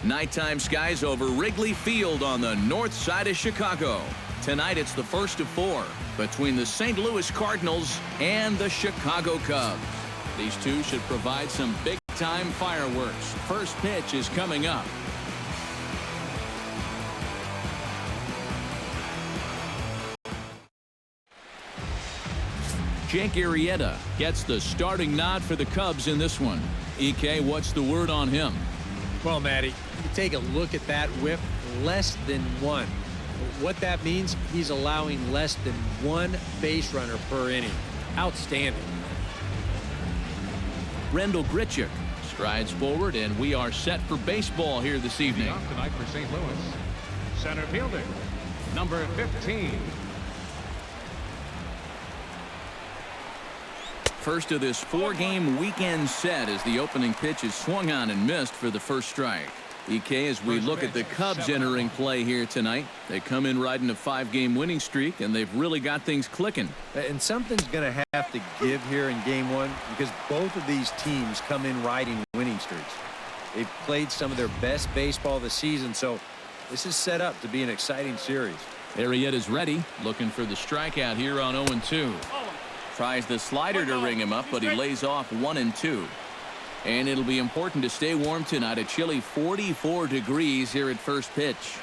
Nighttime skies over Wrigley Field on the north side of Chicago. Tonight it's the first of 4 between the St. Louis Cardinals and the Chicago Cubs. These two should provide some big-time fireworks. First pitch is coming up. Jake Arrieta gets the starting nod for the Cubs in this one. EK, what's the word on him? Well, Matty, you take a look at that whip, less than 1. What that means, he's allowing less than 1 base runner per inning. Outstanding. Rendell Grichuk strides forward, and we are set for baseball here this evening. Tonight for St. Louis, center fielder, number 15. First of this 4-game weekend set as the opening pitch is swung on and missed for the first strike. EK, as we look at the Cubs entering play here tonight, they come in riding a 5-game winning streak, and they've really got things clicking. And something's going to have to give here in game 1 because both of these teams come in riding winning streaks. They've played some of their best baseball this season, so this is set up to be an exciting series. Arrieta's ready, looking for the strikeout here on 0-2. Tries the slider to ring him up, but he lays off 1-2. And it'll be important to stay warm tonight. A chilly 44 degrees here at first pitch.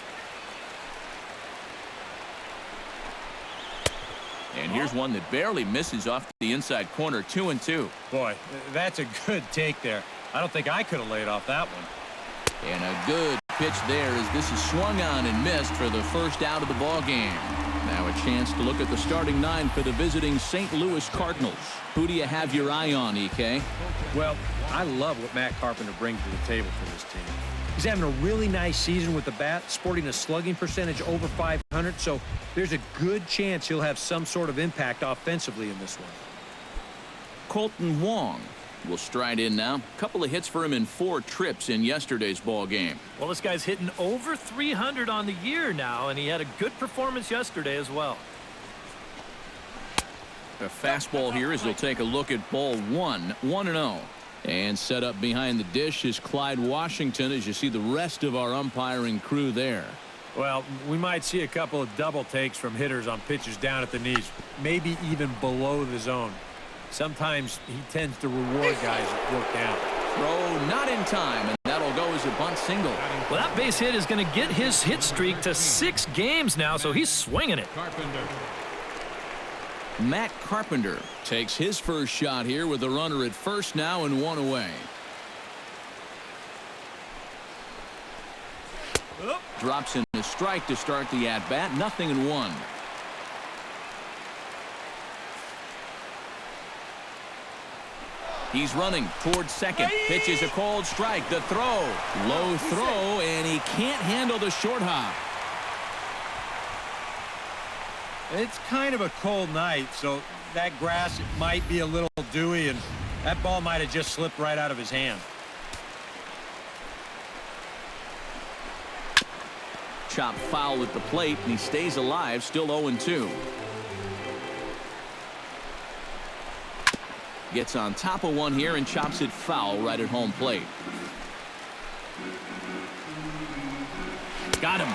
And here's one that barely misses off the inside corner. 2-2. Boy, that's a good take there. I don't think I could have laid off that one. And a good pitch there as this is swung on and missed for the first out of the ball game. Now a chance to look at the starting 9 for the visiting St. Louis Cardinals. Who do you have your eye on, EK? Well, I love what Matt Carpenter brings to the table for this team. He's having a really nice season with the bat, sporting a slugging percentage over 500, so there's a good chance he'll have some sort of impact offensively in this one. Colton Wong will stride in now. A couple of hits for him in 4 trips in yesterday's ball game. Well, this guy's hitting over 300 on the year now, and he had a good performance yesterday as well. A fastball here as he'll take a look at ball 1, 1-0. And set up behind the dish is Clyde Washington as you see the rest of our umpiring crew there. Well, we might see a couple of double takes from hitters on pitches down at the knees, maybe even below the zone. Sometimes he tends to reward guys that work down. Throw not in time, and that'll go as a bunt single. Well, that base hit is going to get his hit streak to 6 games now, so he's swinging it. Matt Carpenter takes his first shot here with a runner at first now and 1 away. Drops in a strike to start the at-bat. 0-1. He's running towards second. Pitch is a called strike. The throw. Low throw, and he can't handle the short hop. It's kind of a cold night, so that grass might be a little dewy, and that ball might have just slipped right out of his hand. Chop foul at the plate, and he stays alive, still 0-2. Gets on top of one here and chops it foul right at home plate. Got him.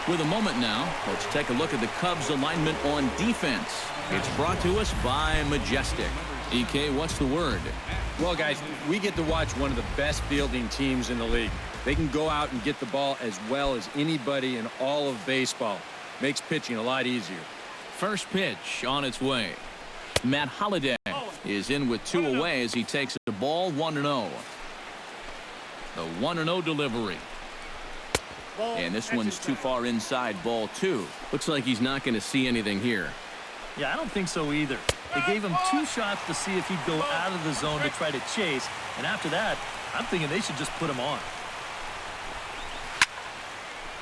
With a moment now, let's take a look at the Cubs alignment on defense. It's brought to us by Majestic. EK, what's the word? Well, guys, we get to watch one of the best fielding teams in the league. They can go out and get the ball as well as anybody in all of baseball. Makes pitching a lot easier. First pitch on its way. Matt Holliday is in with 2 away as he takes the ball 1-0. The 1-0 delivery. And this one's too far inside, ball 2. Looks like he's not going to see anything here. Yeah, I don't think so either. They gave him 2 shots to see if he'd go out of the zone to try to chase. And after that, I'm thinking they should just put him on.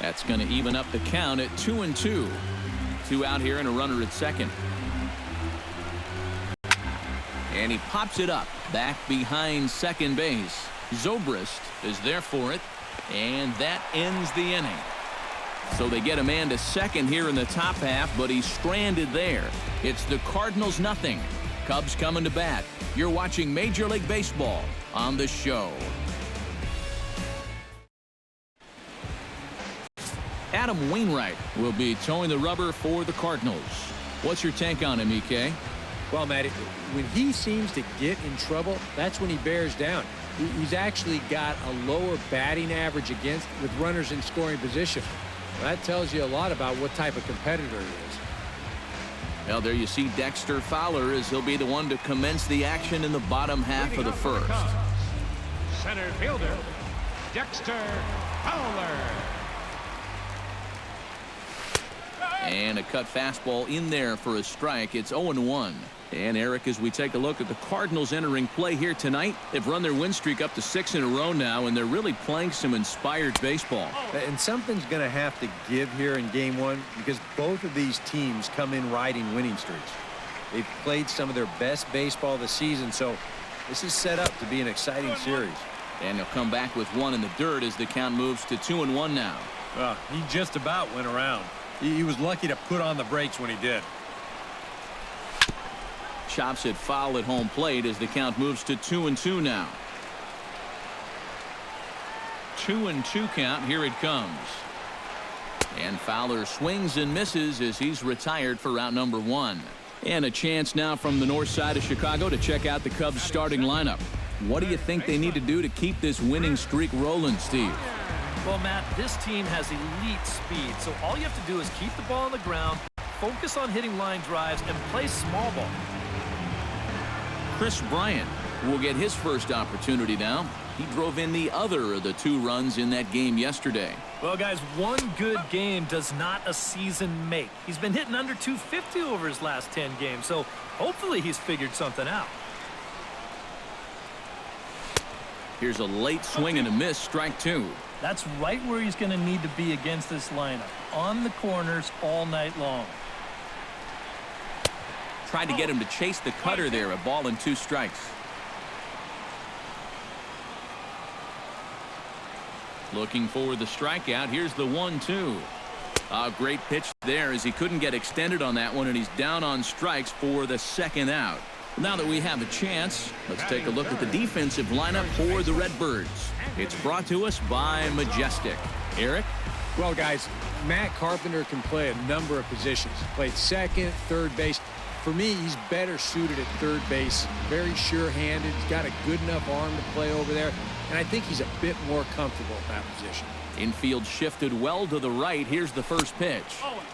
That's going to even up the count at 2-2. 2 out here and a runner at second. And he pops it up back behind second base. Zobrist is there for it. And that ends the inning. So they get a man to second here in the top half, but he's stranded there. It's the Cardinals 0. Cubs coming to bat. You're watching Major League Baseball on the show. Adam Wainwright will be towing the rubber for the Cardinals. What's your take on him, EK? Well, Matt, when he seems to get in trouble, that's when he bears down. He's actually got a lower batting average against with runners in scoring position. That tells you a lot about what type of competitor he is. Well, there you see Dexter Fowler as he'll be the one to commence the action in the bottom half of the first. Center fielder, Dexter Fowler. And a cut fastball in there for a strike. It's 0-1. And Eric, as we take a look at the Cardinals entering play here tonight, they've run their win streak up to 6 in a row now, and they're really playing some inspired baseball. And something's going to have to give here in game one, because both of these teams come in riding winning streaks. They've played some of their best baseball this season, so this is set up to be an exciting series. And they'll come back with one in the dirt as the count moves to 2-1 now. He just about went around. He was lucky to put on the brakes when he did. Chops it foul at home plate as the count moves to 2-2 now. 2-2 count. Here it comes. And Fowler swings and misses as he's retired for round number 1. And a chance now from the north side of Chicago to check out the Cubs starting lineup. What do you think they need to do to keep this winning streak rolling, Steve? Well, Matt, this team has elite speed, so all you have to do is keep the ball on the ground, focus on hitting line drives, and play small ball. Chris Bryant will get his first opportunity now. He drove in the other of the 2 runs in that game yesterday. Well, guys, one good game does not a season make. He's been hitting under 250 over his last 10 games, so hopefully he's figured something out. Here's a late swing and a miss, strike 2. That's right where he's going to need to be against this lineup, on the corners all night long. Tried to get him to chase the cutter there, a ball and 2 strikes. Looking for the strikeout. Here's the 1-2. A great pitch there as he couldn't get extended on that one, and he's down on strikes for the second out. Now that we have a chance, let's take a look at the defensive lineup for the Redbirds. It's brought to us by Majestic. Eric? Well, guys, Matt Carpenter can play a number of positions. Played second, third base. For me, he's better suited at third base. Very sure-handed. He's got a good enough arm to play over there. And I think he's a bit more comfortable at that position. Infield shifted well to the right. Here's the first pitch.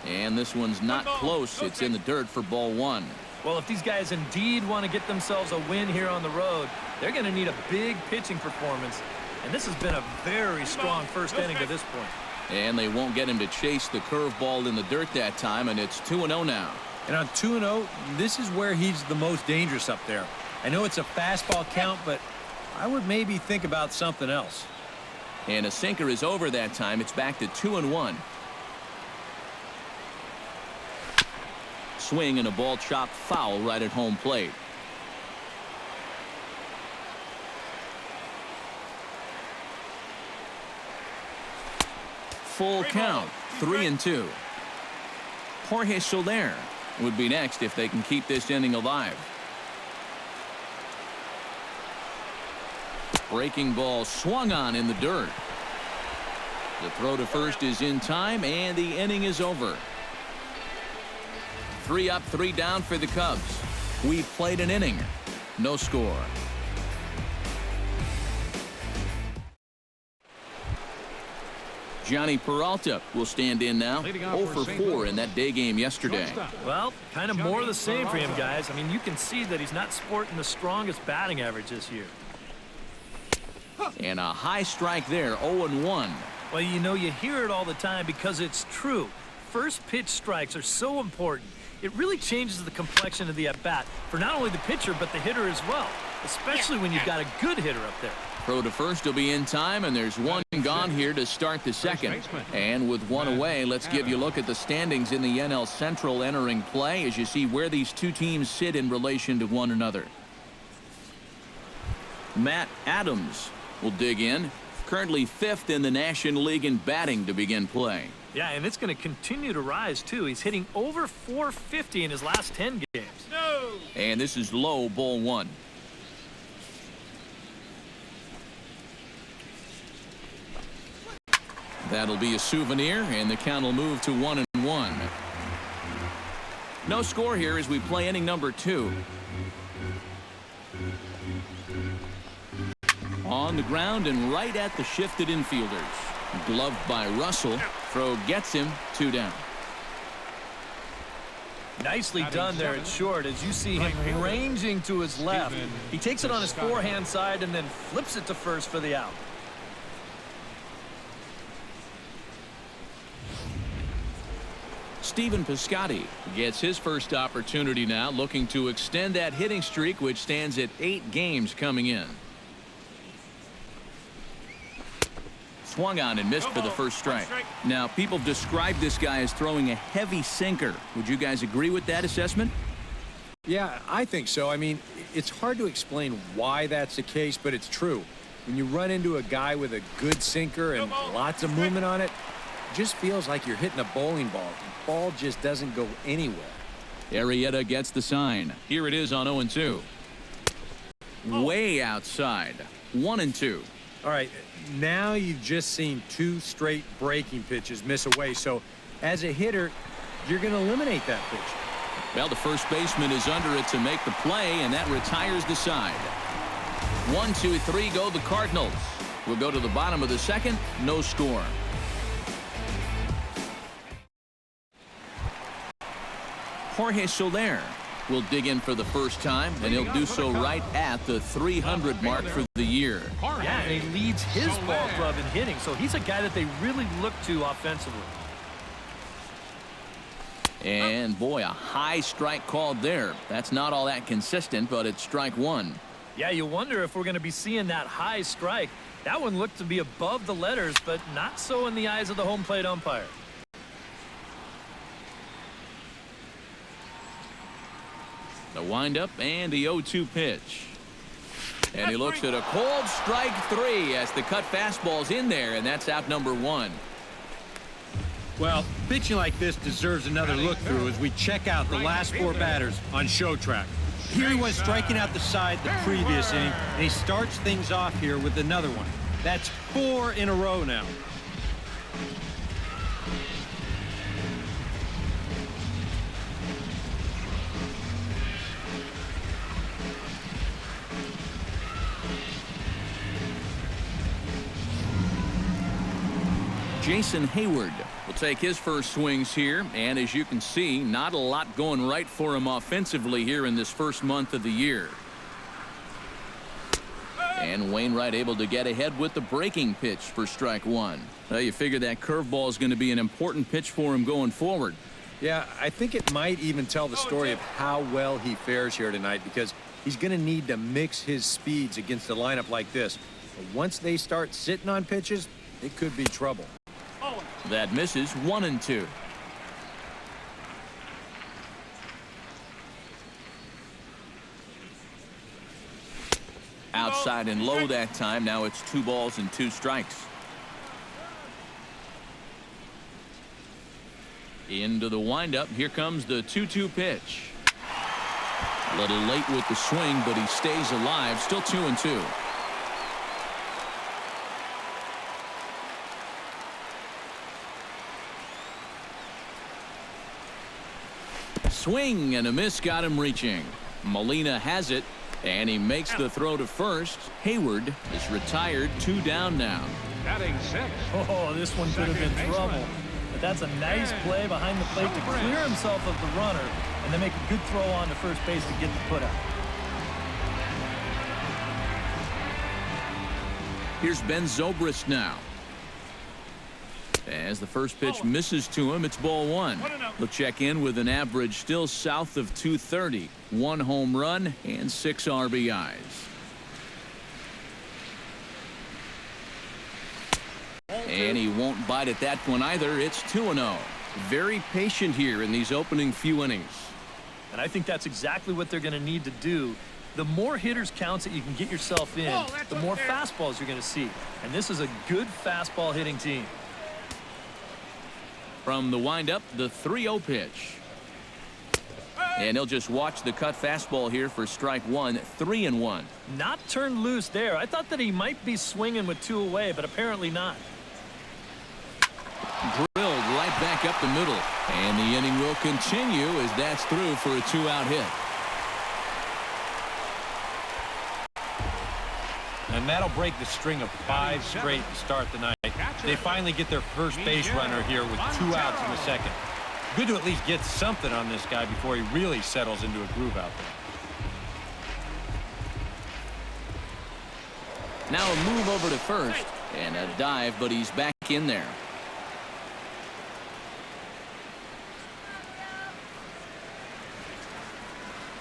And this one's not close. It's in the dirt for ball 1. Well, if these guys indeed want to get themselves a win here on the road, they're going to need a big pitching performance. And this has been a very strong first inning to this point. And they won't get him to chase the curveball in the dirt that time, and it's 2-0 now. And on 2-0, this is where he's the most dangerous up there. I know it's a fastball count, but I would maybe think about something else. And a sinker is over that time. It's back to 2-1. Swing and a ball chopped foul right at home plate. Full count, 3-2. Jorge Soler would be next if they can keep this inning alive. Breaking ball swung on in the dirt. The throw to first is in time, and the inning is over. 3 up, 3 down for the Cubs. We've played an inning. No score. Johnny Peralta will stand in now. 0 for 4 in that day game yesterday. Well, kind of more of the same for him, guys. I mean, you can see that he's not sporting the strongest batting average this year. And a high strike there, 0-1. Well, you know, you hear it all the time because it's true. First pitch strikes are so important. It really changes the complexion of the at-bat for not only the pitcher but the hitter as well, especially when you've got a good hitter up there. Throw to first will be in time, and there's one gone here to start the second. And with one away, let's give you a look at the standings in the NL Central entering play as you see where these two teams sit in relation to one another. Matt Adams will dig in, currently 5th in the National League in batting to begin play. Yeah, and it's going to continue to rise, too. He's hitting over 450 in his last 10 games. And this is low, ball one. That'll be a souvenir, and the count will move to 1-1. No score here as we play inning number 2. On the ground and right at the shifted infielders. Gloved by Russell. Throw gets him 2 down. Nicely done there at short as you see him ranging to his left. He takes it on his forehand side and then flips it to first for the out. Stephen Piscotty gets his first opportunity now, looking to extend that hitting streak, which stands at 8 games coming in. Swung on and missed for the first strike. Now, people describe this guy as throwing a heavy sinker. Would you guys agree with that assessment? Yeah, I think so. I mean, it's hard to explain why that's the case, but it's true. When you run into a guy with a good sinker and lots of movement on it, it just feels like you're hitting a bowling ball. The ball just doesn't go anywhere. Arrieta gets the sign. Here it is on 0-2. Way outside. 1-2. All right, now you've just seen 2 straight breaking pitches miss away. So as a hitter, you're going to eliminate that pitch. Well, the first baseman is under it to make the play, and that retires the side. 1, 2, 3 go the Cardinals. We'll go to the bottom of the second. No score. Jorge Soler will dig in for the first time, and he'll do so right at the 300 mark for the year. Yeah, and he leads his ball club in hitting, so he's a guy that they really look to offensively. And boy, a high strike called there. That's not all that consistent, but it's strike 1. Yeah, you wonder if we're going to be seeing that high strike. That one looked to be above the letters, but not so in the eyes of the home plate umpire. The windup and the 0-2 pitch. And he looks at a cold strike 3 as the cut fastball's in there, and that's out number 1. Well, pitching like this deserves another look through as we check out the last 4 batters on Show Track. Here he was striking out the side the previous inning, and he starts things off here with another one. That's 4 in a row now. Jason Hayward will take his first swings here, and as you can see, not a lot going right for him offensively here in this first month of the year. And Wainwright able to get ahead with the breaking pitch for strike 1. Well, you figure that curveball is going to be an important pitch for him going forward. Yeah, I think it might even tell the story of how well he fares here tonight, because he's going to need to mix his speeds against a lineup like this. But once they start sitting on pitches, it could be trouble. That misses. 1-2. Outside and low that time. Now it's 2 balls and 2 strikes. Into the windup. Here comes the 2-2 pitch. A little late with the swing, but he stays alive. Still 2-2. Swing and a miss got him reaching. Molina has it, and he makes the throw to first. Hayward is retired. 2 down now. Batting 6. Oh, this one could have been trouble. But that's a nice play behind the plate to clear himself of the runner and then make a good throw on to first base to get the put out. Here's Ben Zobrist now. As the first pitch misses to him, it's ball 1. He'll check in with an average still south of 230. 1 home run and 6 RBIs. And he won't bite at that one either. It's 2-0. Very patient here in these opening few innings. And I think that's exactly what they're going to need to do. The more hitters counts that you can get yourself in, the more fastballs you're going to see. And this is a good fastball hitting team. From the windup, the 3-0 pitch. And he'll just watch the cut fastball here for strike one. 3-1. Not turned loose there. I thought that he might be swinging with 2 away, but apparently not. Drilled right back up the middle. And the inning will continue as that's through for a 2-out hit. And that'll break the string of 5 straight to start the night. They finally get their first base runner here with 2 outs in the second. Good to at least get something on this guy before he really settles into a groove out there. Now a move over to first and a dive, but he's back in there.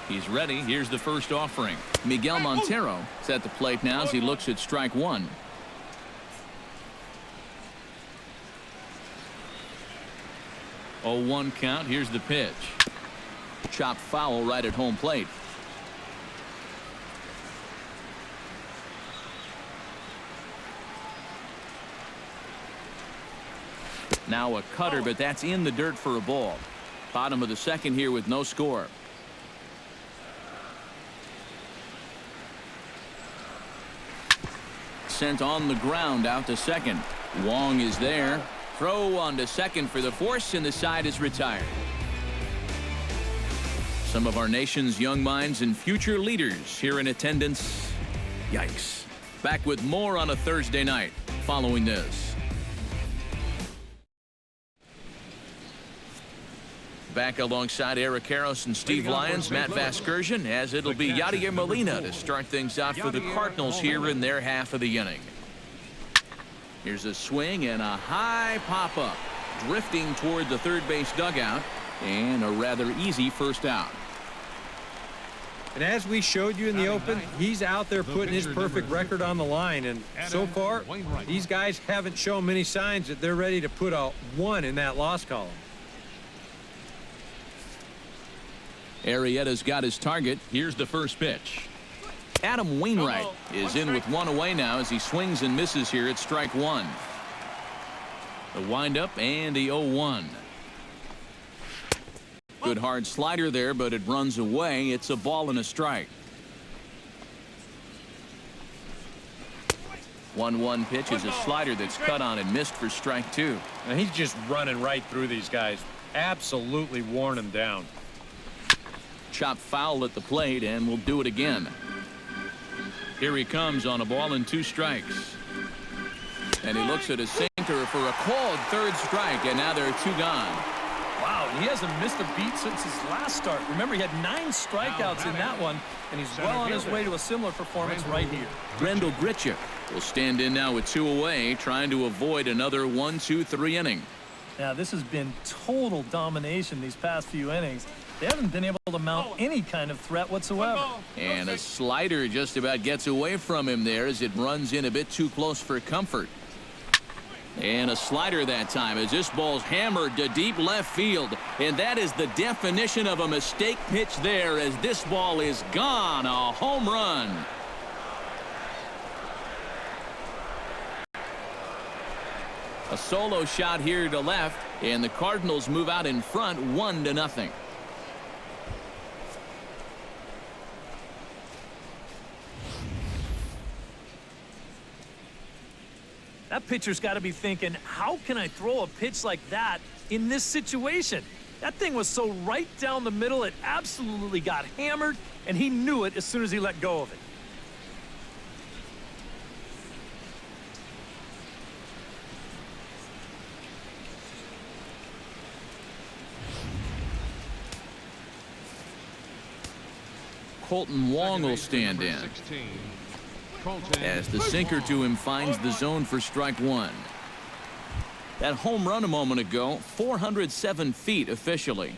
He's ready. Here's the first offering. Miguel Montero is at the plate now as he looks at strike one. Oh, 1 count. Here's the pitch. Chopped foul right at home plate. Now a cutter, but that's in the dirt for a ball. Bottom of the second here with no score. Sent on the ground out to second. Wong is there. Throw on to second for the force, and the side is retired. Some of our nation's young minds and future leaders here in attendance. Yikes. Back with more on a Thursday night following this. Back alongside Eric Karros and Steve Lyons, Matt Vasgersian, as it'll be Yadier Molina to start things out for the Cardinals here in their half of the inning. Here's a swing and a high pop-up, drifting toward the third base dugout, and a rather easy first out. And as we showed you in the open, he's out there putting his perfect record on the line. And so far, these guys haven't shown many signs that they're ready to put a 1 in that loss column. Arrieta's got his target. Here's the first pitch. Adam Wainwright is in with 1 away now as he swings and misses here at strike one. The windup and the 0-1. Good hard slider there, but it runs away. It's a ball and a strike. 1-1 pitch is a slider that's cut on and missed for strike two. Now he's just running right through these guys. Absolutely worn them down. Chopped foul at the plate, and we'll do it again. Here he comes on a ball and 2 strikes. And he looks at a sinker for a called third strike, and now there are 2 gone. Wow, he hasn't missed a beat since his last start. Remember, he had 9 strikeouts in that one, and he's well on his way to a similar performance right here. Grendel Grichuk will stand in now with 2 away, trying to avoid another 1-2-3 inning. Now, this has been total domination these past few innings. They haven't been able to mount any kind of threat whatsoever. And a slider just about gets away from him there as it runs in a bit too close for comfort. And a slider that time as this ball's hammered to deep left field. And that is the definition of a mistake pitch there as this ball is gone. A home run. A solo shot here to left, and the Cardinals move out in front 1-0. That pitcher's got to be thinking, how can I throw a pitch like that in this situation? That thing was so right down the middle, it absolutely got hammered, and he knew it as soon as he let go of it. Colton Wong will stand in as the sinker to him finds the zone for strike one. That home run a moment ago, 407 feet officially.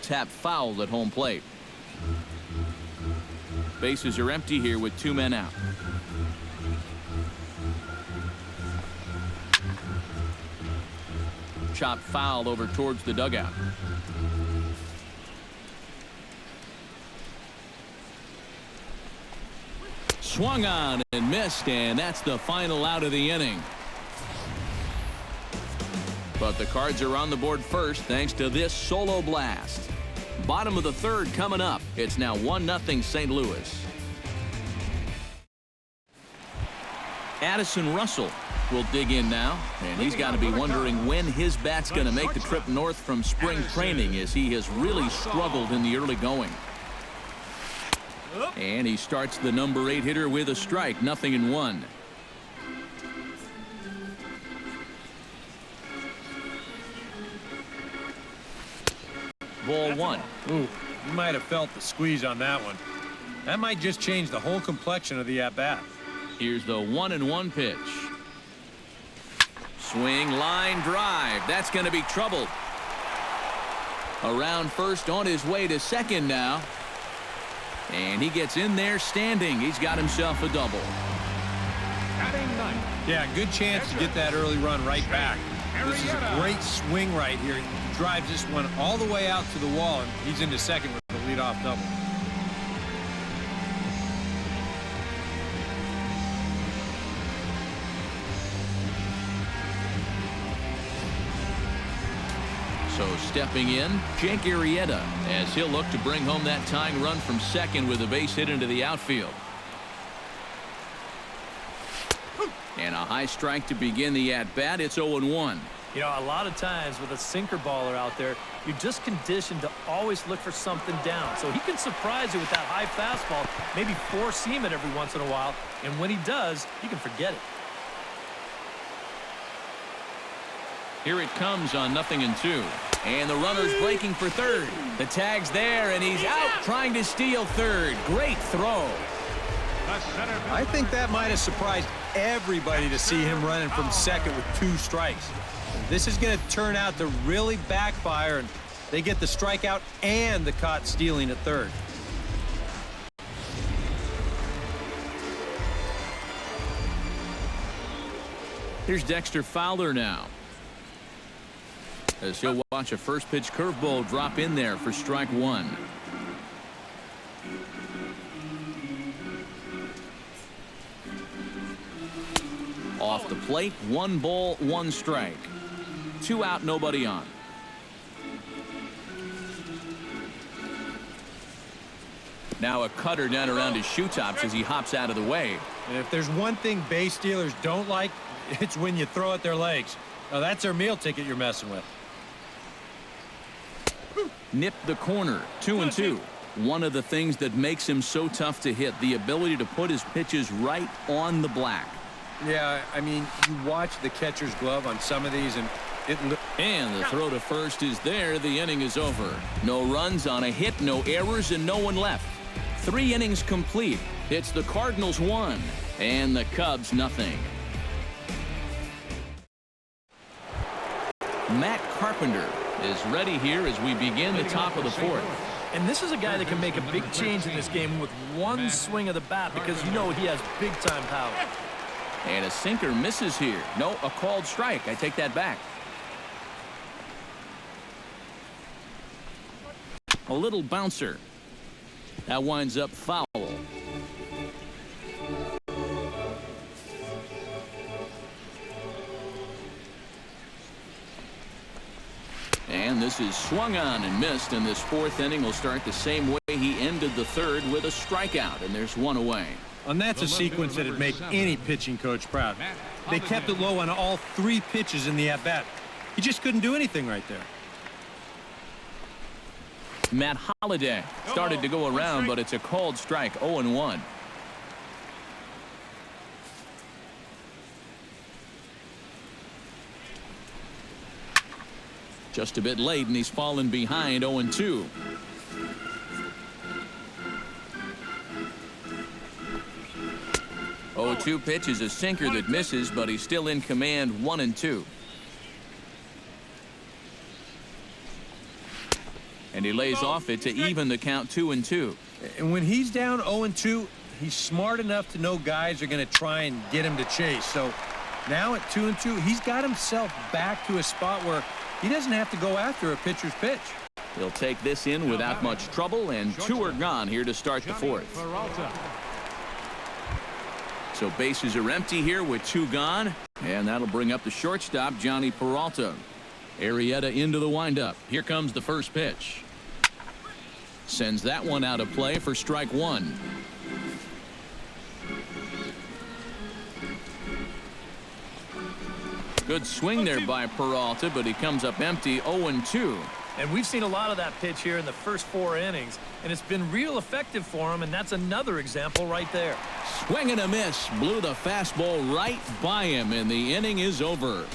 Tap fouled at home plate. Bases are empty here with 2 men out. Chop foul over towards the dugout. Swung on and missed, and that's the final out of the inning. But the Cards are on the board first thanks to this solo blast. Bottom of the third coming up. It's now 1-0 St. Louis. Addison Russell will dig in now, and he's got to be wondering when his bat's going to make the trip north from spring training, as he has really struggled in the early going. And he starts the number 8 hitter with a strike, 0-1. Ball 1. Ooh, you might have felt the squeeze on that one. That might just change the whole complexion of the at-bat. Here's the 1-1 pitch. Swing, line drive. That's going to be trouble. Around first, on his way to second now. And he gets in there standing. He's got himself a double. Yeah, good chance to get that early run right back. This is a great swing right here. He drives this one all the way out to the wall, and he's into second with the leadoff double. So stepping in, Jake Arrieta, as he'll look to bring home that tying run from second with a base hit into the outfield. And a high strike to begin the at-bat. It's 0-1. You know, a lot of times with a sinker baller out there, you're just conditioned to always look for something down. So he can surprise you with that high fastball, maybe four-seam it every once in a while. And when he does, you can forget it. Here it comes on 0-2. And the runner's breaking for third. The tag's there, and he's out trying to steal third. Great throw. I think that might have surprised everybody to see him running from second with 2 strikes. This is going to turn out to really backfire, and they get the strikeout and the caught stealing at third. Here's Dexter Fowler now, as he'll watch a first pitch curveball drop in there for strike 1. Off the plate, 1 ball, 1 strike. 2 out, nobody on. Now a cutter down around his shoe tops as he hops out of the way. And if there's one thing base stealers don't like, it's when you throw at their legs. Now that's their meal ticket you're messing with. Nipped the corner, 2-2. One of the things that makes him so tough to hit, the ability to put his pitches right on the black. Yeah, I mean, you watch the catcher's glove on some of these, and And the throw to first is there. The inning is over. No runs on a hit, no errors, and no one left. 3 innings complete. It's the Cardinals 1 and the Cubs nothing. Matt Carpenter is ready here as we begin the top of the 4th. And this is a guy that can make a big change in this game with one swing of the bat, because you know he has big-time power. And a sinker misses here. No, a called strike. I take that back. A little bouncer. That winds up foul. And this is swung on and missed, and this 4th inning will start the same way he ended the 3rd, with a strikeout, and there's 1 away. And that's a sequence that would make any pitching coach proud. They kept it low on all 3 pitches in the at-bat. He just couldn't do anything right there. Matt Holliday started to go around, but it's a called strike, 0-1. Just a bit late, and he's fallen behind, 0-2. Oh, 2 pitch is a sinker that misses, but he's still in command, 1-2. And he lays off it to even the count, 2-2. And when he's down 0-2, he's smart enough to know guys are going to try and get him to chase. So now at 2-2, he's got himself back to a spot where he doesn't have to go after a pitcher's pitch. He'll take this in without much trouble, and 2 are gone here to start the 4th. So bases are empty here with 2 gone, and that'll bring up the shortstop, Johnny Peralta. Arrieta into the windup. Here comes the first pitch. Sends that one out of play for strike one. Good swing there by Peralta, but he comes up empty. 0-2. And we've seen a lot of that pitch here in the first 4 innings, and it's been real effective for him, and that's another example right there. Swing and a miss. Blew the fastball right by him, and the inning is over.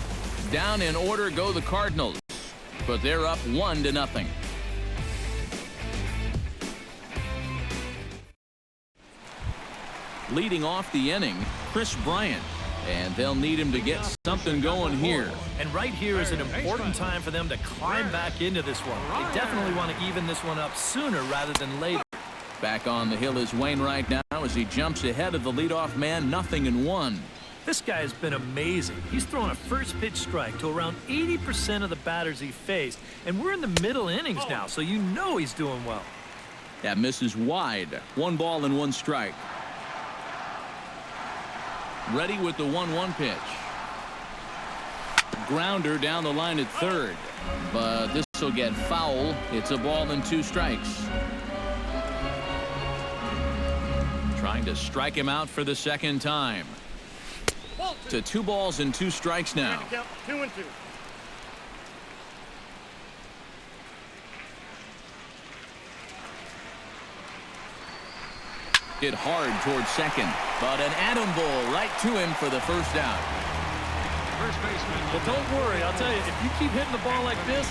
Down in order go the Cardinals, but they're up 1-0. Leading off the inning, Chris Bryant. And they'll need him to get something going here. And right here is an important time for them to climb back into this one. They definitely want to even this one up sooner rather than later. Back on the hill is Wainwright now as he jumps ahead of the leadoff man. 0-1. This guy has been amazing. He's thrown a first pitch strike to around 80% of the batters he faced. And we're in the middle innings now, so you know he's doing well. That misses wide. 1 ball and 1 strike. Ready with the 1-1 pitch. Grounder down the line at third, but this will get foul. It's a ball and 2 strikes. Trying to strike him out for the second time. To 2 balls and 2 strikes now. 2-2. Hit hard towards second, but an atom ball right to him for the first out. First baseman. But don't worry, I'll tell you, if you keep hitting the ball like this,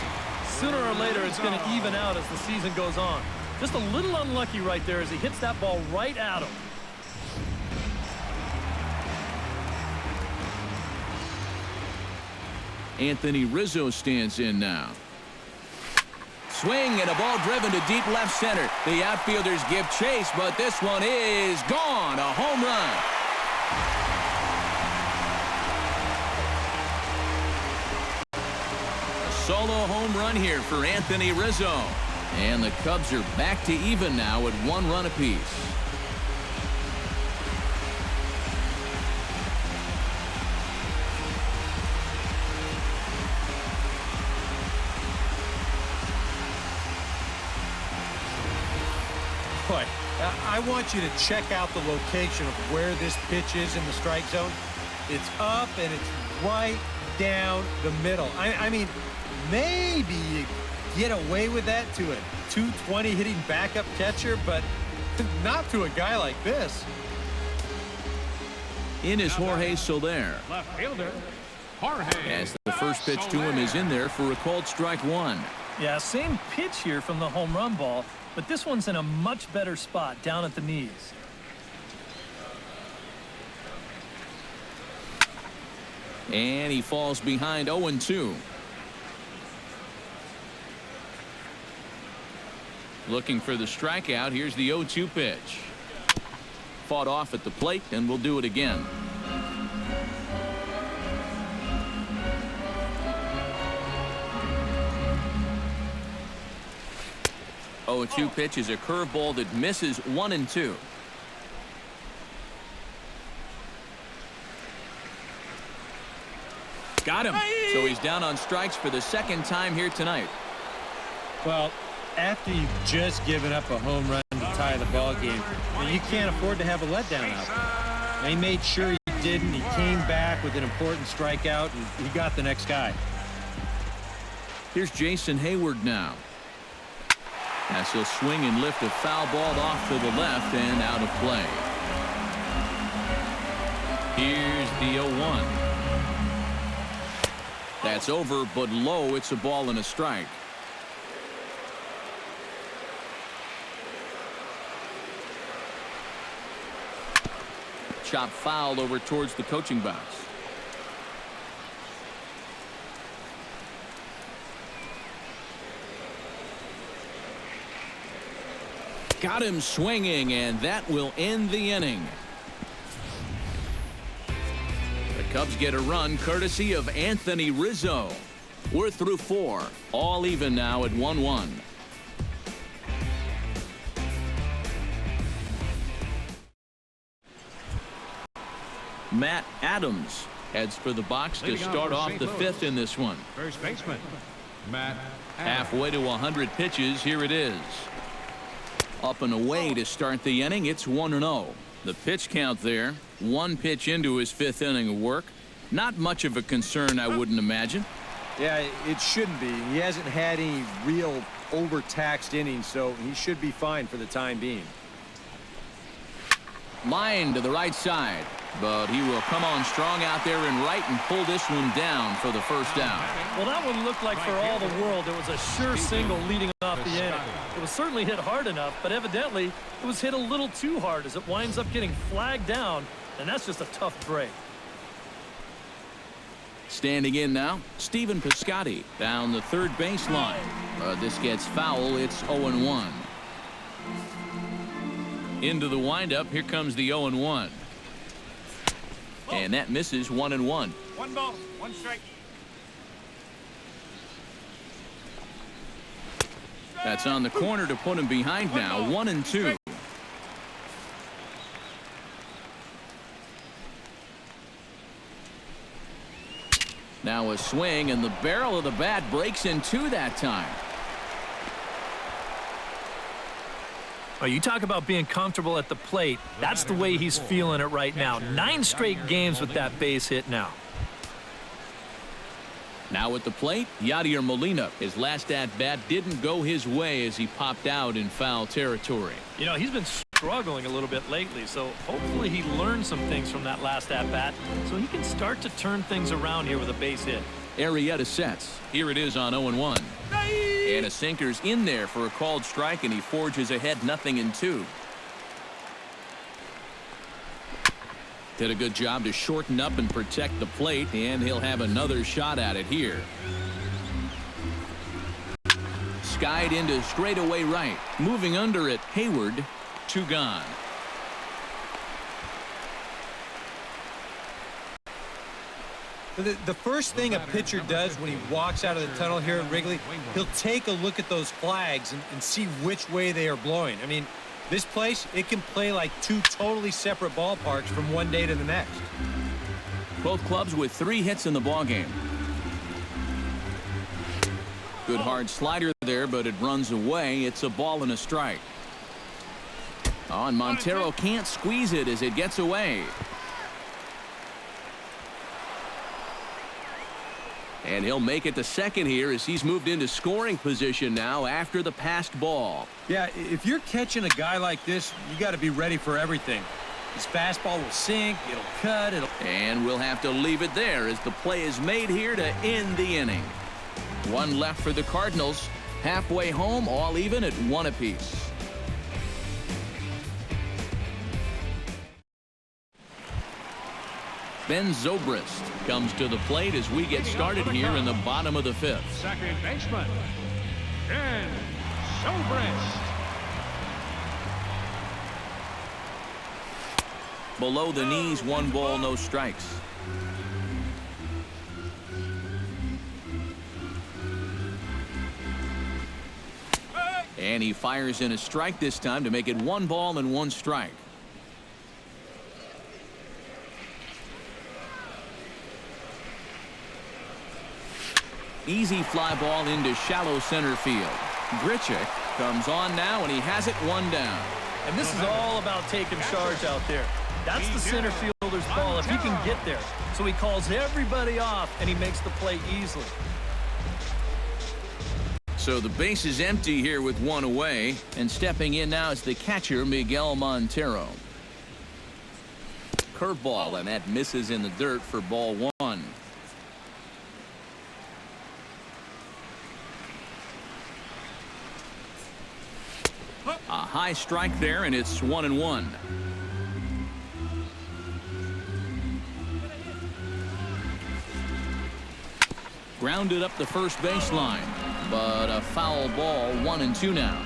sooner or later it's going to even out as the season goes on. Just a little unlucky right there as he hits that ball right at him. Anthony Rizzo stands in now. Swing and a ball driven to deep left center. The outfielders give chase, but this one is gone. A home run. A solo home run here for Anthony Rizzo. And the Cubs are back to even now at 1 run apiece. Boy, I want you to check out the location of where this pitch is in the strike zone. It's up and it's right down the middle. I mean, maybe you get away with that to a 220 hitting backup catcher, but not to a guy like this. In is Jorge Soler. Left fielder, Jorge. As the first pitch to him is in there for a called strike 1. Yeah, same pitch here from the home run ball, but this one's in a much better spot down at the knees. And he falls behind 0-2. Looking for the strikeout. Here's the 0-2 pitch. Fought off at the plate, and we'll do it again. The 0-2 pitch is a curveball that misses 1-2. Got him. So he's down on strikes for the second time here tonight. Well, after you've just given up a home run to tie the ball game, you can't afford to have a letdown out there. And he made sure he didn't. He came back with an important strikeout, and he got the next guy. Here's Jason Hayward now. As he'll swing and lift a foul ball off to the left and out of play. Here's the 0-1. That's over, but low. It's a ball and a strike. Chop foul over towards the coaching box. Got him swinging, and that will end the inning. The Cubs get a run courtesy of Anthony Rizzo. We're through 4, all even now at 1-1. Matt Adams Heads for the box to start off the fifth in this one. First baseman, Matt. Halfway to 100 pitches. Here it is. Up and away to start the inning. It's 1-0. The pitch count there. One pitch into his fifth inning of work. Not much of a concern, I wouldn't imagine. Yeah, it shouldn't be. He hasn't had any real overtaxed innings, so he should be fine for the time being. Line to the right side, but he will come on strong out there in right and pull this one down for the first down. Well, that one looked like for all the world it was a sure single leading off the inning. It was certainly hit hard enough, but evidently it was hit a little too hard as it winds up getting flagged down, and that's just a tough break. Standing in now, Stephen Piscotty down the third baseline. This gets foul. It's 0-1. Into the windup. Here comes the 0-1. And that misses 1-1. 1 ball, 1 strike. That's on the corner to put him behind now. 1-2. Now a swing, and the barrel of the bat breaks in two that time. Oh, you talk about being comfortable at the plate. That's the way he's feeling it right now. 9 straight games with that base hit now. Now at the plate, Yadier Molina. His last at-bat didn't go his way as he popped out in foul territory. You know, he's been struggling a little bit lately, so hopefully he learned some things from that last at-bat so he can start to turn things around here with a base hit. Arrieta sets. Here it is on 0-1. And a sinker's in there for a called strike, and he forges ahead 0-2. Did a good job to shorten up and protect the plate, and he'll have another shot at it here. Skied into straightaway right. Moving under it, Hayward. 2 gone. The first thing a pitcher does when he walks out of the tunnel here at Wrigley, he'll take a look at those flags and see which way they are blowing. I mean, this place, it can play like 2 totally separate ballparks from one day to the next. Both clubs with 3 hits in the ballgame. Good hard slider there, but it runs away. It's a ball and a strike. Oh, and Montero can't squeeze it as it gets away. And he'll make it to second here as he's moved into scoring position now after the passed ball. Yeah, if you're catching a guy like this, you got to be ready for everything. His fastball will sink, it'll cut, And we'll have to leave it there as the play is made here to end the inning. 1 left for the Cardinals. Halfway home, all even at 1 apiece. Ben Zobrist comes to the plate as we get started here in the bottom of the 5th. Second baseman, Ben Zobrist. Below the knees, 1 ball, no strikes. And he fires in a strike this time to make it 1 ball and 1 strike. Easy fly ball into shallow center field. Grichuk comes on now, and he has it 1 down. And this is all about taking charge out there. That's the center fielder's ball if he can get there. So he calls everybody off, and he makes the play easily. So the base is empty here with 1 away, and stepping in now is the catcher, Miguel Montero. Curveball, and that misses in the dirt for ball 1. A high strike there, and it's 1-1. Grounded up the first baseline, but a foul ball. 1-2 now.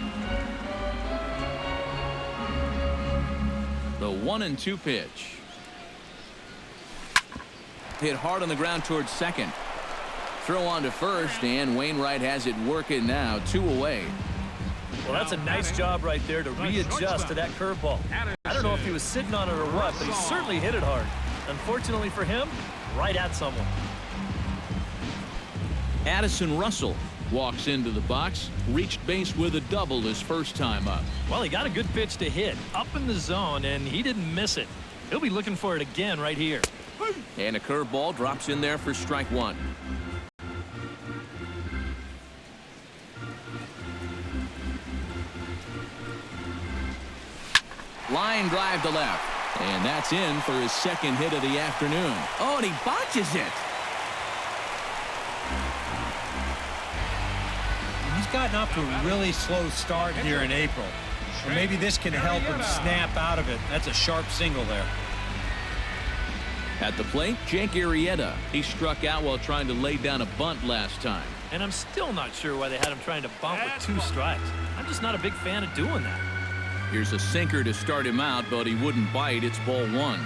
The 1-2 pitch. Hit hard on the ground towards second. Throw on to first, and Wainwright has it working now. 2 away. Well, that's a nice job right there to readjust to that curveball. I don't know if he was sitting on it or what, but he certainly hit it hard. Unfortunately for him, right at someone. Addison Russell walks into the box, reached base with a double his first time up. Well, he got a good pitch to hit up in the zone, and he didn't miss it. He'll be looking for it again right here. And a curveball drops in there for strike one. Line drive to left. And that's in for his second hit of the afternoon. Oh, and he botches it. He's gotten off to a really slow start here in April. Or maybe this can help him snap out of it. That's a sharp single there. At the plate, Jake Arrieta. He struck out while trying to lay down a bunt last time. And I'm still not sure why they had him trying to bunt with 2 strikes. I'm just not a big fan of doing that. Here's a sinker to start him out, but he wouldn't bite. It's ball 1.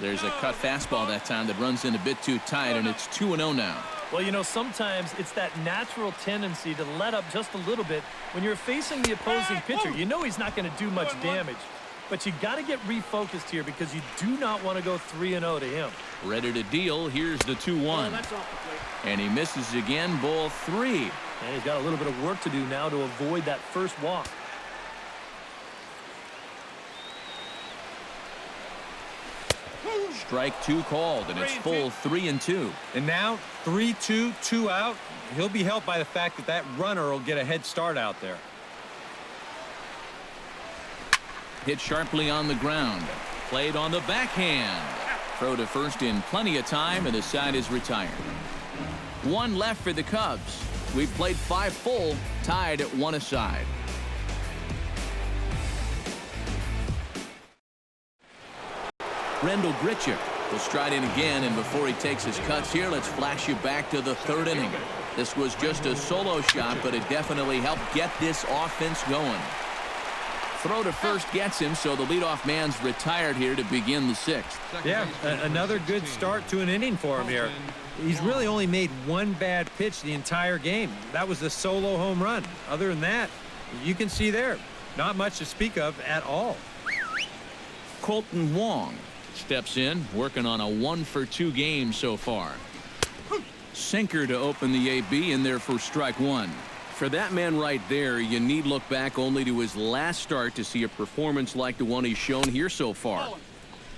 There's a cut fastball that time that runs in a bit too tight, and it's 2-0 now. Well, you know, sometimes it's that natural tendency to let up just a little bit when you're facing the opposing pitcher. You know he's not going to do much damage, but you got to get refocused here because you do not want to go 3-0 to him. Ready to deal. Here's the 2-1. And he misses again, ball 3. And he's got a little bit of work to do now to avoid that first walk. Strike 2 called, and it's full 3-2. And now 3-2, 2 out. He'll be helped by the fact that that runner will get a head start out there. Hit sharply on the ground. Played on the backhand. Throw to first in plenty of time, and the side is retired. 1 left for the Cubs. We've played 5 full, tied at 1 aside. Rendell Grichuk will stride in again, and before he takes his cuts here, let's flash you back to the 3rd inning. This was just a solo shot, but it definitely helped get this offense going. Throw to first gets him, so the leadoff man's retired here to begin the 6th. Yeah, another good start to an inning for him here. He's really only made 1 bad pitch the entire game. That was the solo home run. Other than that, you can see there, not much to speak of at all. Colton Wong steps in, working on a 1-for-2 game so far. Sinker to open the AB in there for strike 1. For that man right there, you need look back only to his last start to see a performance like the one he's shown here so far.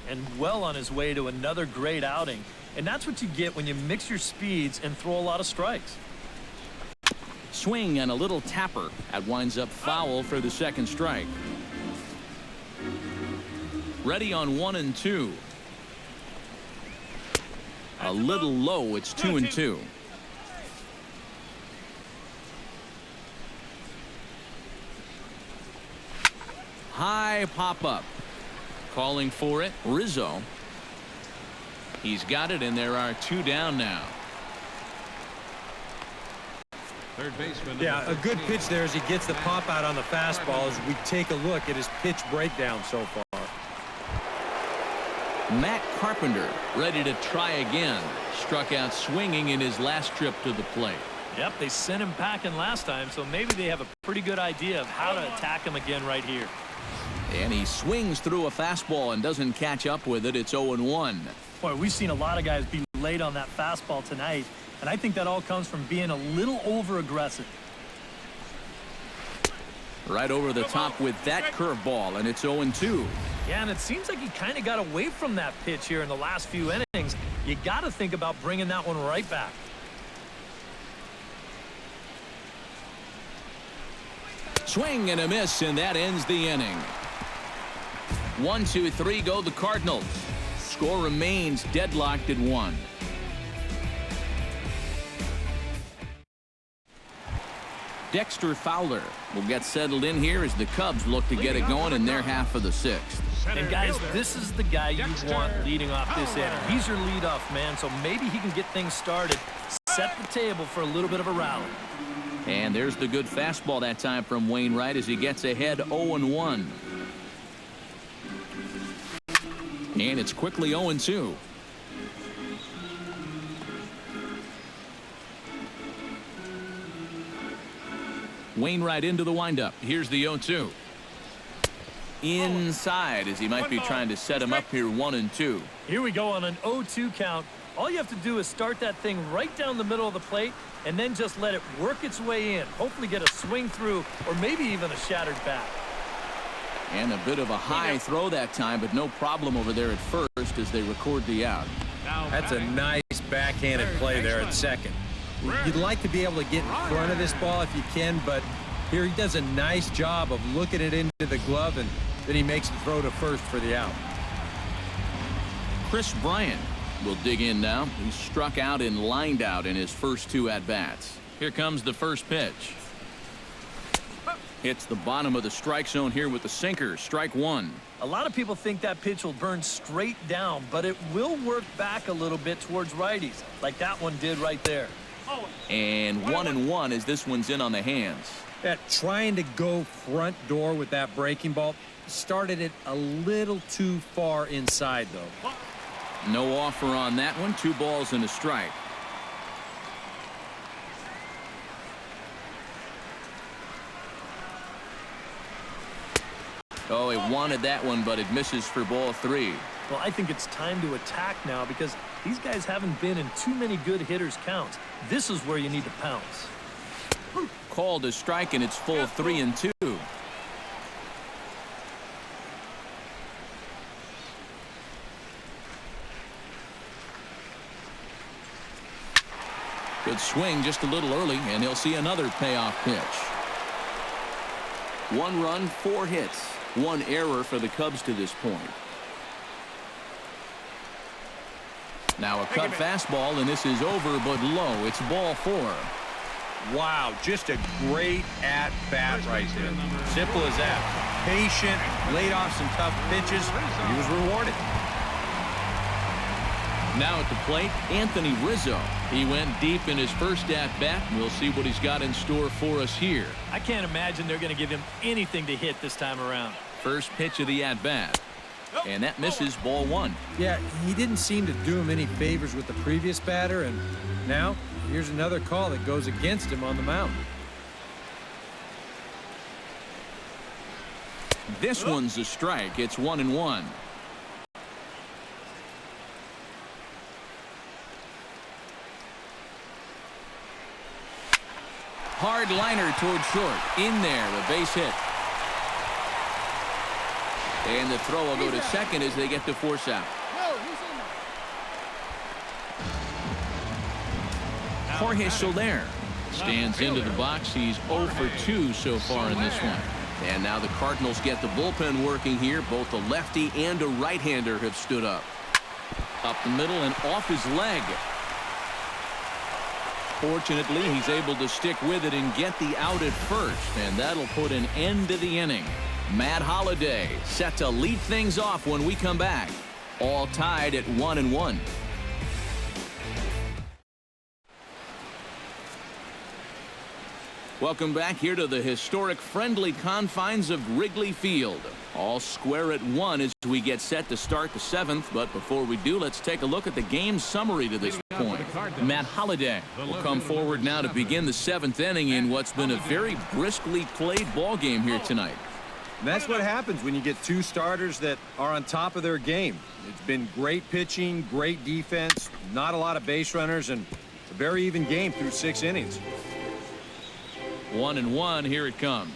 And well on his way to another great outing. And that's what you get when you mix your speeds and throw a lot of strikes. Swing and a little tapper. That winds up foul for the 2nd strike. Ready on 1-2. A little low. It's 2-2. High pop up. Calling for it, Rizzo. He's got it, and there are 2 down now. Third baseman. Yeah, a good pitch there as he gets the pop out on the fastball as we take a look at his pitch breakdown so far. Matt Carpenter ready to try again. Struck out swinging in his last trip to the plate. Yep, they sent him packing last time, so maybe they have a pretty good idea of how to attack him again right here. And he swings through a fastball and doesn't catch up with it. It's 0-1. Boy, we've seen a lot of guys be late on that fastball tonight, and I think that all comes from being a little over-aggressive. Right over the top with that curveball, and it's 0-2. Yeah, and it seems like he kind of got away from that pitch here in the last few innings. You got to think about bringing that one right back. Swing and a miss, and that ends the inning. 1, 2, 3 go the Cardinals. Score remains deadlocked at 1. Dexter Fowler will get settled in here as the Cubs look to get it going in their half of the 6th. And guys, this is the guy you want leading off this inning. He's your leadoff man, so maybe he can get things started, set the table for a little bit of a rally. And there's the good fastball that time from Wainwright as he gets ahead 0-1. And it's quickly 0-2. Wainwright into the windup. Here's the 0-2. inside as he might be trying to set him up here 1-2. Here we go on an 0-2 count. All you have to do is start that thing right down the middle of the plate and then just let it work its way in. Hopefully get a swing through or maybe even a shattered bat. And a bit of a high throw that time, but no problem over there at first as they record the out. That's a nice backhanded play there at second. You'd like to be able to get in front of this ball if you can, but here he does a nice job of looking it into the glove, and then he makes the throw to first for the out. Chris Bryant will dig in now. He struck out and lined out in his first 2 at-bats. Here comes the first pitch. Hits the bottom of the strike zone here with the sinker. Strike 1. A lot of people think that pitch will burn straight down, but it will work back a little bit towards righties, like that one did right there. And 1-1 as this one's in on the hands. Trying to go front door with that breaking ball started it a little too far inside, though. No offer on that one. 2 balls and a strike. Oh, he wanted that one, but it misses for ball 3. Well, I think it's time to attack now because these guys haven't been in too many good hitters' counts. This is where you need to pounce. Called a strike, and it's full 3-2. Good swing just a little early, and he'll see another payoff pitch. 1 run, 4 hits. 1 error for the Cubs to this point. Now a cut fastball, and this is over but low. It's ball 4. Wow, just a great at-bat right there. Simple as that. Patient, laid off some tough pitches. He was rewarded. Now at the plate, Anthony Rizzo. He went deep in his first at-bat, and we'll see what he's got in store for us here. I can't imagine they're going to give him anything to hit this time around. First pitch of the at-bat. And that misses ball 1. Yeah, he didn't seem to do him any favors with the previous batter, and now here's another call that goes against him on the mound. This one's a strike. It's 1-1. Hard liner toward short. In there, a base hit. And the throw will go to second as they get the force out. Jorge Soler stands into the box. He's 0 for 2 so far in this one. And now the Cardinals get the bullpen working here. Both a lefty and a right-hander have stood up. Up the middle and off his leg. Fortunately, he's able to stick with it and get the out at first. And that'll put an end to the inning. Matt Holliday set to lead things off when we come back. All tied at 1-1. Welcome back here to the historic friendly confines of Wrigley Field. All square at 1 as we get set to start the 7th. But before we do, let's take a look at the game summary to this point. Matt Holliday will come forward now to begin the 7th inning in what's been a very briskly played ball game here tonight. And that's what happens when you get 2 starters that are on top of their game. It's been great pitching, great defense, not a lot of base runners, and a very even game through 6 innings. 1-1. Here it comes.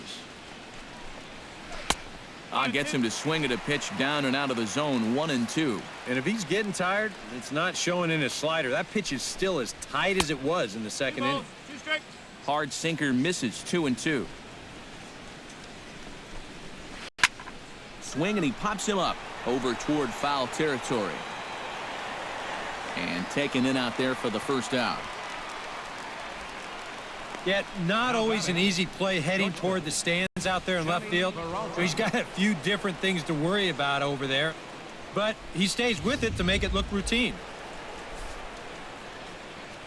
Gets him to swing at a pitch down and out of the zone. 1-2. And if he's getting tired, it's not showing in his slider. That pitch is still as tight as it was in the 2nd inning. Hard sinker misses. 2-2. Swing, and he pops him up over toward foul territory. And taken in out there for the first out. Yet not always an easy play heading toward the stands out there in left field. So he's got a few different things to worry about over there. But he stays with it to make it look routine.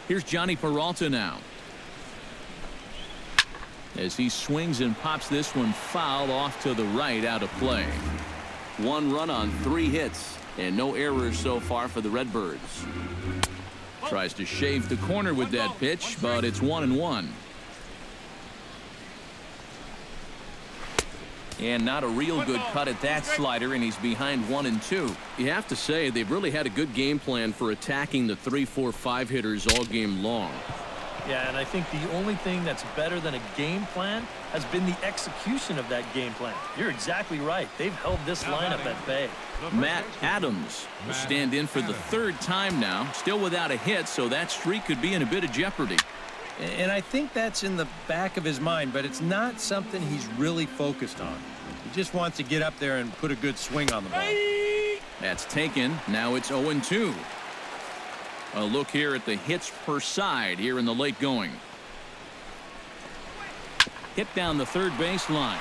Here's Johnny Peralta now. As he swings and pops this one foul off to the right, out of play. 1 run on 3 hits and no errors so far for the Redbirds. Tries to shave the corner with that pitch, but it's 1-1. And not a real good cut at that slider, and he's behind 1-2. You have to say they've really had a good game plan for attacking the 3, 4, 5 hitters all game long. Yeah, and I think the only thing that's better than a game plan has been the execution of that game plan. You're exactly right. They've held this lineup at bay. Matt Adams will stand in for the 3rd time now, still without a hit, so that streak could be in a bit of jeopardy. And I think that's in the back of his mind, but it's not something he's really focused on. He just wants to get up there and put a good swing on the ball. That's taken. Now it's 0-2. A look here at the hits per side here in the late going. Hit down the third base line.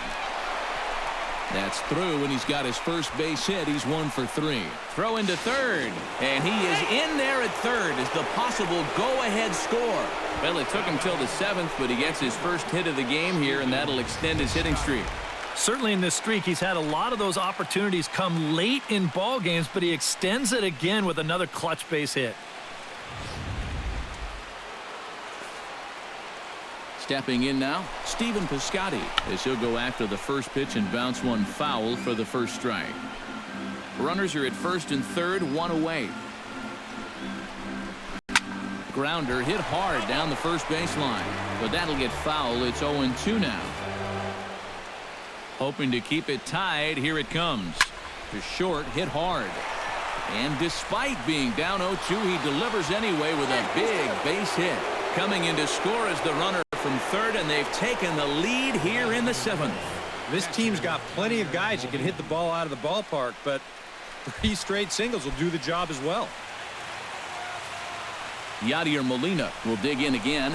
That's through, and he's got his first base hit. He's 1 for 3. Throw into third, and he is in there at third as the possible go-ahead score. Well, it took him till the 7th, but he gets his first hit of the game here, and that'll extend his hitting streak. Certainly in this streak, he's had a lot of those opportunities come late in ball games, but he extends it again with another clutch base hit. Stepping in now, Stephen Piscotty, as he'll go after the first pitch and bounce one foul for the first strike. Runners are at first and third, 1 away. Grounder hit hard down the first baseline, but that'll get foul. It's 0-2 now. Hoping to keep it tied, here it comes. To short, hit hard. And despite being down 0-2, he delivers anyway with a big base hit. Coming in to score is the runner from third, and they've taken the lead here in the 7th. This team's got plenty of guys that can hit the ball out of the ballpark, but 3 straight singles will do the job as well. Yadier Molina will dig in again.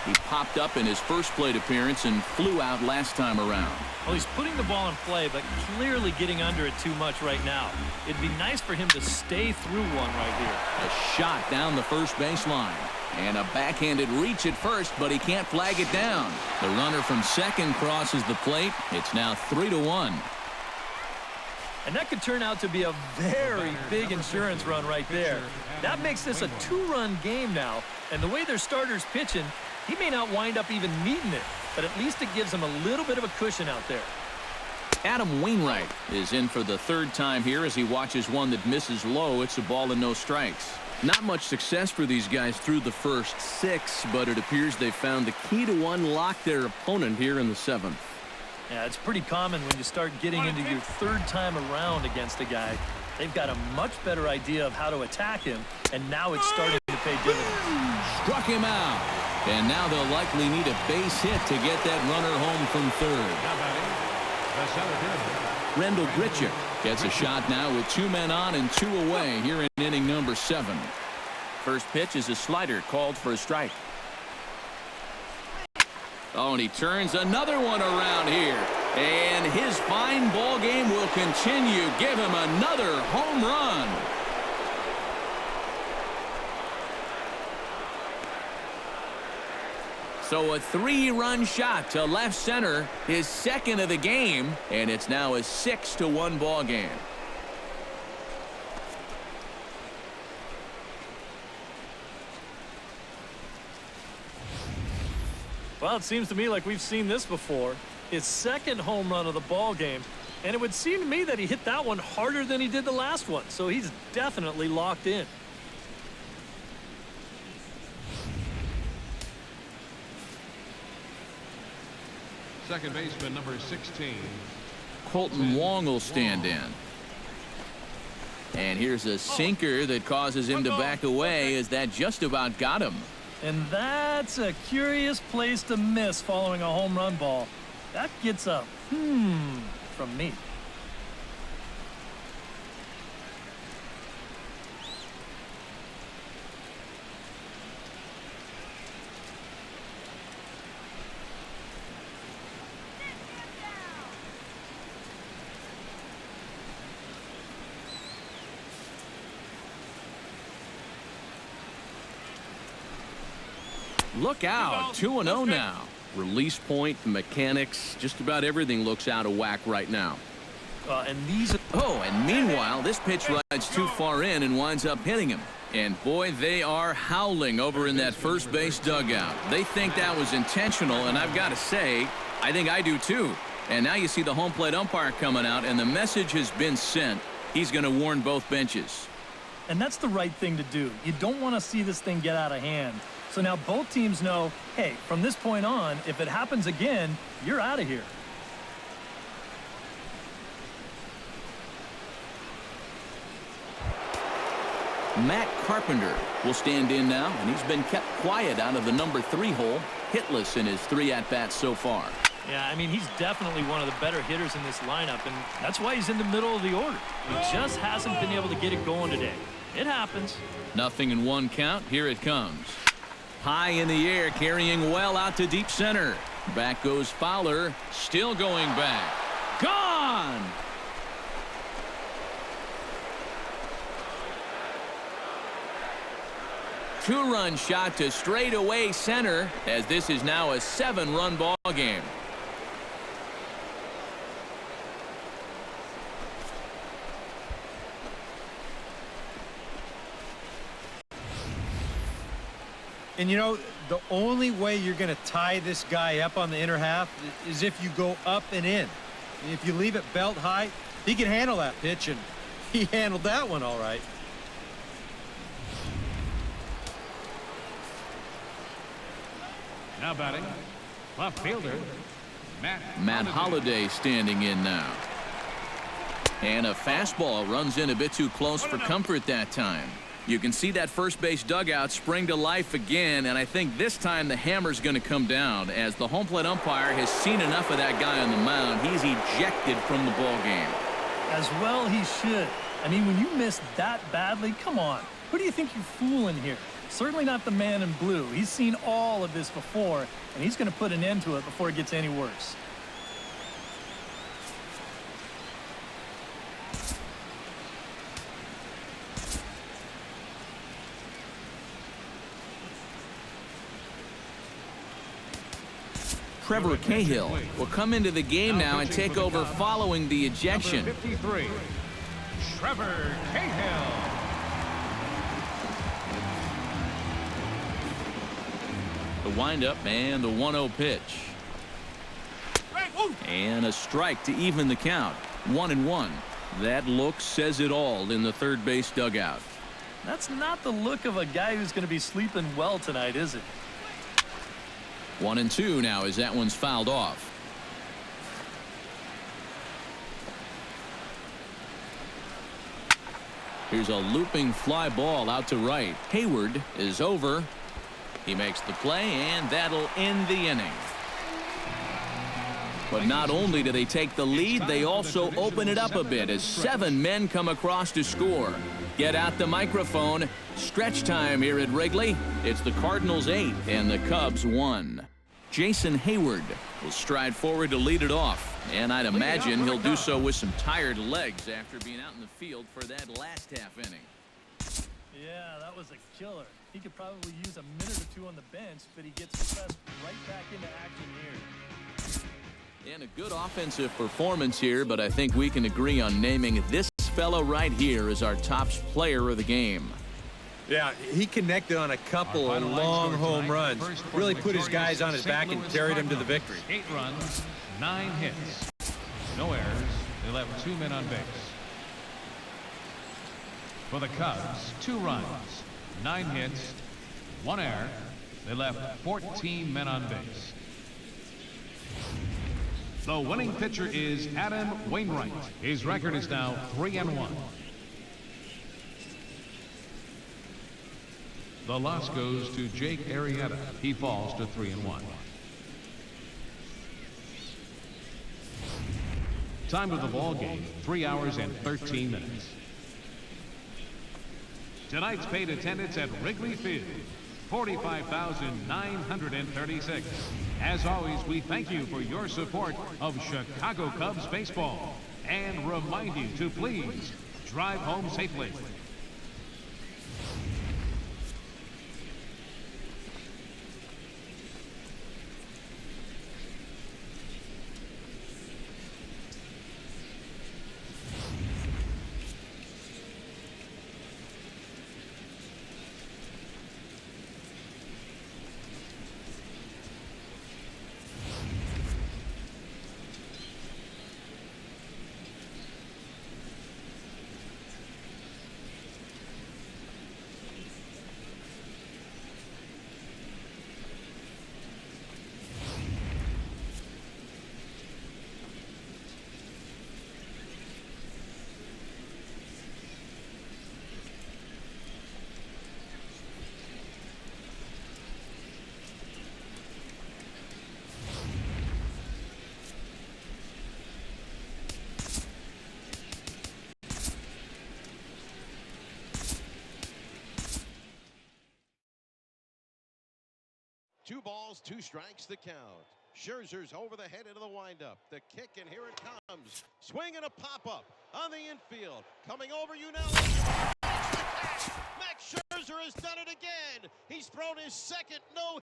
He popped up in his first plate appearance and flew out last time around. Well, he's putting the ball in play, but clearly getting under it too much right now. It'd be nice for him to stay through one right here. A shot down the first baseline. And a backhanded reach at first, but he can't flag it down. The runner from second crosses the plate. It's now 3-1. And that could turn out to be a very big insurance run right there. That makes this a 2-run game now. And the way their starter's pitching, he may not wind up even needing it, but at least it gives him a little bit of a cushion out there. Adam Wainwright is in for the 3rd time here as he watches one that misses low. It's a ball and no strikes. Not much success for these guys through the first 6, but it appears they found the key to unlock their opponent here in the 7th. Yeah, it's pretty common when you start getting into your 3rd time around against a guy. They've got a much better idea of how to attack him, and now it's starting to pay dividends. Struck him out. And now they'll likely need a base hit to get that runner home from third. Rendell Grichuk gets a shot now with 2 men on and 2 away here in inning number 7. First pitch is a slider called for a strike. Oh, and he turns another one around here. And his fine ball game will continue. Give him another home run. So a 3-run shot to left center, his 2nd of the game, and it's now a 6-1 ball game. Well, it seems to me like we've seen this before. His 2nd home run of the ball game, and it would seem to me that he hit that one harder than he did the last one, so he's definitely locked in. Second baseman, number 16. Colton Wong will stand in. And here's a sinker that causes him to back away as that just about got him. And that's a curious place to miss following a home run ball. That gets a from me. Look out, 2-0 now. Release point, mechanics, just about everything looks out of whack right now. And meanwhile, this pitch rides too far in and winds up hitting him. And boy, they are howling over in that first base dugout. They think that was intentional, and I've got to say, I think I do too. And now you see the home plate umpire coming out, and the message has been sent. He's going to warn both benches. And that's the right thing to do. You don't want to see this thing get out of hand. So now both teams know, hey, from this point on, if it happens again, you're out of here. Matt Carpenter will stand in now, and he's been kept quiet out of the number 3 hole, hitless in his 3 at-bats so far. Yeah, I mean, he's definitely one of the better hitters in this lineup, and that's why he's in the middle of the order. He just hasn't been able to get it going today. It happens. 0-1 count. Here it comes. High in the air, carrying well out to deep center. Back goes Fowler, still going back. Gone! Two-run shot to straightaway center, as this is now a 7-run ball game. And, you know, the only way you're going to tie this guy up on the inner half is if you go up and in. And if you leave it belt high, he can handle that pitch, and he handled that one all right. Now batting, left fielder, Matt Holliday standing in now. And a fastball runs in a bit too close for comfort that time. You can see that first base dugout spring to life again, and I think this time the hammer's going to come down as the home plate umpire has seen enough of that guy on the mound. He's ejected from the ball game. As well he should. I mean, when you miss that badly, come on. Who do you think you're fooling here? Certainly not the man in blue. He's seen all of this before, and he's going to put an end to it before it gets any worse. Trevor Cahill will come into the game now and take over following the ejection. 53, Trevor Cahill. The windup and the 1-0 pitch. And a strike to even the count. 1-1. That look says it all in the third base dugout. That's not the look of a guy who's going to be sleeping well tonight, is it? 1-2 now as that one's fouled off. Here's a looping fly ball out to right. Hayward is over. He makes the play, and that'll end the inning. But not only do they take the lead, they also open it up a bit as 7 men come across to score. Get out the microphone. Stretch time here at Wrigley. It's the Cardinals 8 and the Cubs 1. Jason Hayward will stride forward to lead it off, and I'd imagine he'll do so with some tired legs after being out in the field for that last half inning. Yeah, that was a killer. He could probably use a minute or two on the bench, but he gets pressed right back into action here. And a good offensive performance here, but I think we can agree on naming this fellow right here as our top player of the game. Yeah, he connected on a couple of long home runs. Really put his guys on his back and carried him to the victory. 8 runs, 9 hits, no errors. They left 2 men on base. For the Cubs, 2 runs, 9 hits, 1 error. They left 14 men on base. The winning pitcher is Adam Wainwright. His record is now 3-1. The loss goes to Jake Arrieta. He falls to 3-1. Time of the ball game, 3 hours and 13 minutes. Tonight's paid attendance at Wrigley Field, 45,936. As always, we thank you for your support of Chicago Cubs baseball and remind you to please drive home safely. 2 balls, 2 strikes the count. Scherzer's over the head into the windup. The kick, and here it comes. Swing and a pop-up on the infield. Coming over you now. Max Scherzer has done it again. He's thrown his second no